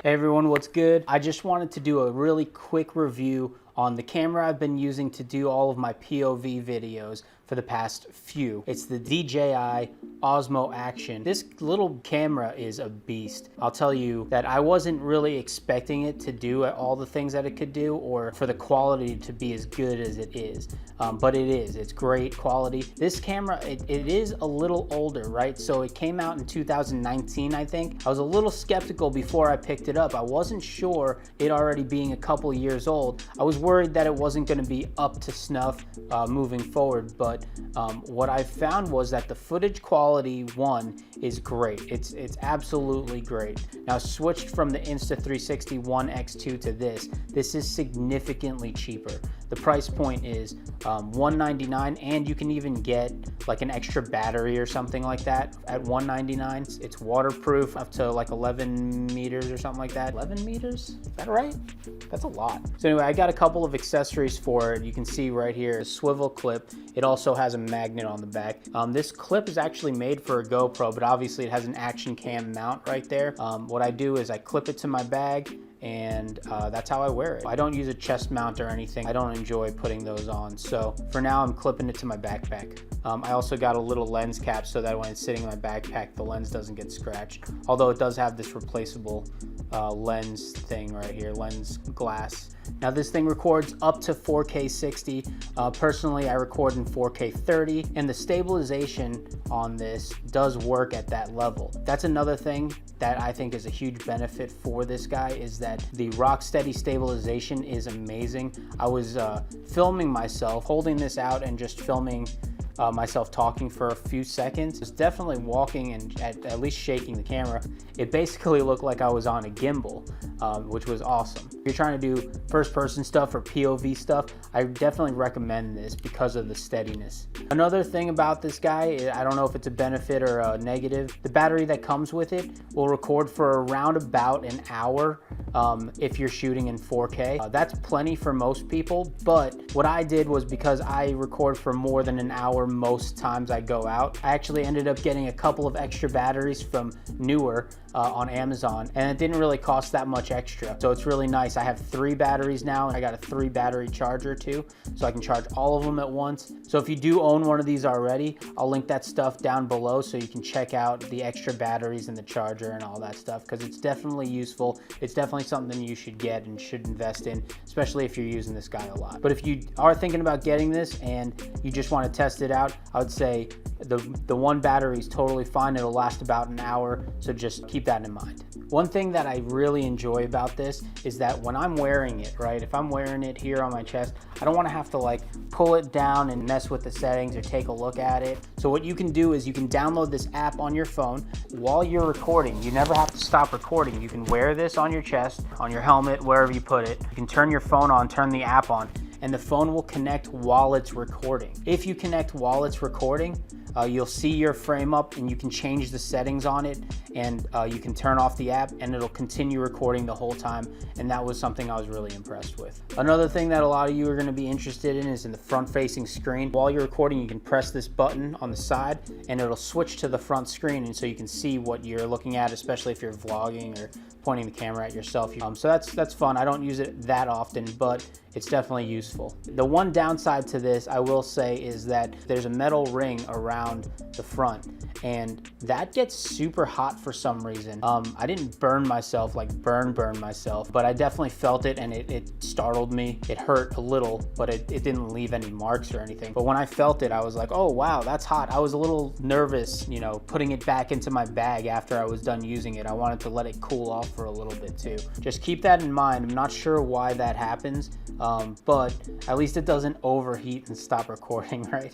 Hey everyone, what's good? I just wanted to do a really quick review on the camera I've been using to do all of my POV videos for the past few. It's the DJI Osmo Action. This little camera is a beast. I'll tell you that I wasn't really expecting it to do all the things that it could do, or for the quality to be as good as it is. But it is. It's great quality. This camera, it is a little older, right? So it came out in 2019, I think. I was a little skeptical before I picked it up. I wasn't sure, it already being a couple years old. I was worried that it wasn't going to be up to snuff moving forward, but what I found was that the footage quality, one, is great. It's absolutely great. Now, switched from the Insta360 One X2 to this is significantly cheaper. The price point is $199, and you can even get like an extra battery or something like that at $199. It's waterproof up to like 11 meters or something like that. 11 meters? Is that right? That's a lot. So anyway, I got a couple of accessories for it. You can see right here, a swivel clip. It also has a magnet on the back. This clip is actually made for a GoPro, but obviously it has an action cam mount right there. What I do is I clip it to my bag, and that's how I wear it. I don't use a chest mount or anything. I don't enjoy putting those on. So for now, I'm clipping it to my backpack. I also got a little lens cap so that when it's sitting in my backpack, the lens doesn't get scratched. Although it does have this replaceable lens thing right here, lens glass. Now this thing records up to 4K 60. Personally, I record in 4K 30, and the stabilization on this does work at that level. That's another thing that I think is a huge benefit for this guy, is that the rock steady stabilization is amazing. I was filming myself holding this out and just filming myself talking for a few seconds. I was definitely walking and at least shaking the camera. It basically looked like I was on a gimbal, which was awesome. If you're trying to do first person stuff or POV stuff, I definitely recommend this because of the steadiness. Another thing about this guy, I don't know if it's a benefit or a negative, the battery that comes with it will record for around about an hour if you're shooting in 4K. That's plenty for most people, but what I did was, because I record for more than an hour most times I go out, I actually ended up getting a couple of extra batteries from Newer on Amazon, and it didn't really cost that much extra. So it's really nice. I have 3 batteries now, and I got a 3 battery charger too, so I can charge all of them at once. So if you do own one of these already, I'll link that stuff down below so you can check out the extra batteries and the charger and all that stuff, because it's definitely useful. It's definitely something you should get and should invest in, especially if you're using this guy a lot. But if you are thinking about getting this and you just want to test it out, I would say the one battery is totally fine. It'll last about an hour, so just keep that in mind. One thing that I really enjoy about this is that when I'm wearing it, right, if I'm wearing it here on my chest, I don't want to have to like pull it down and mess with the settings or take a look at it. So what you can do is you can download this app on your phone while you're recording. You never have to stop recording. You can wear this on your chest, on your helmet, wherever you put it. You can turn your phone on, turn the app on, and the phone will connect while it's recording. If you connect while it's recording, you'll see your frame up, and you can change the settings on it, and you can turn off the app and it'll continue recording the whole time. And that was something I was really impressed with. Another thing that a lot of you are going to be interested in is in the front facing screen. While you're recording, you can press this button on the side and it'll switch to the front screen, and so you can see what you're looking at, especially if you're vlogging or pointing the camera at yourself. So that's fun. I don't use it that often, but it's definitely useful. The one downside to this, I will say, is that there's a metal ring around the front, and that gets super hot for some reason. I didn't burn myself, like burn myself, but I definitely felt it, and it startled me. It hurt a little, but it didn't leave any marks or anything. But when I felt it, I was like, oh wow, that's hot. I was a little nervous, you know, putting it back into my bag after I was done using it. I wanted to let it cool off for a little bit too. Just keep that in mind. I'm not sure why that happens, but at least it doesn't overheat and stop recording, right?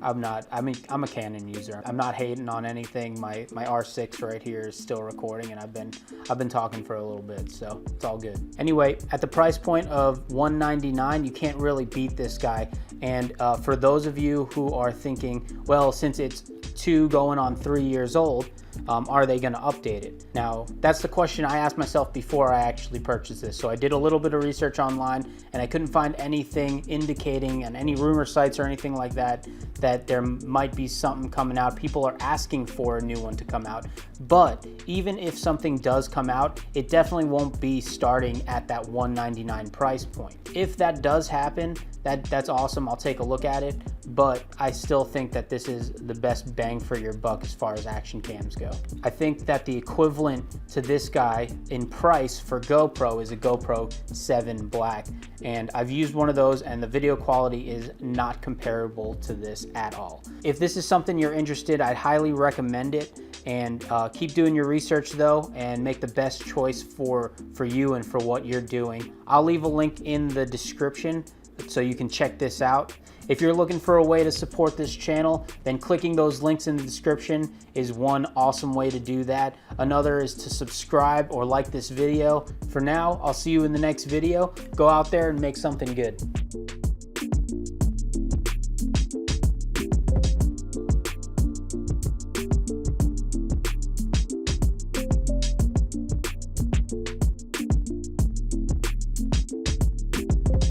I'm a Canon user. I'm not hating on anything. My R6 right here is still recording, and I've been talking for a little bit, so it's all good. Anyway, at the price point of $199, you can't really beat this guy. And for those of you who are thinking, well, since it's 2 going on 3 years old. Are they going to update it? Now, that's the question I asked myself before I actually purchased this. So I did a little bit of research online, and I couldn't find anything indicating on any rumor sites or anything like that that there might be something coming out. People are asking for a new one to come out. But even if something does come out, it definitely won't be starting at that $199 price point. If that does happen, that's awesome. I'll take a look at it, but I still think that this is the best bang for your buck as far as action cams go. I think that the equivalent to this guy in price for GoPro is a GoPro 7 Black, and I've used one of those, and the video quality is not comparable to this at all. If this is something you're interested, I'd highly recommend it. And keep doing your research though, and make the best choice for you and for what you're doing. I'll leave a link in the description so you can check this out. If you're looking for a way to support this channel, then clicking those links in the description is one awesome way to do that. Another is to subscribe or like this video. For now, I'll see you in the next video. Go out there and make something good.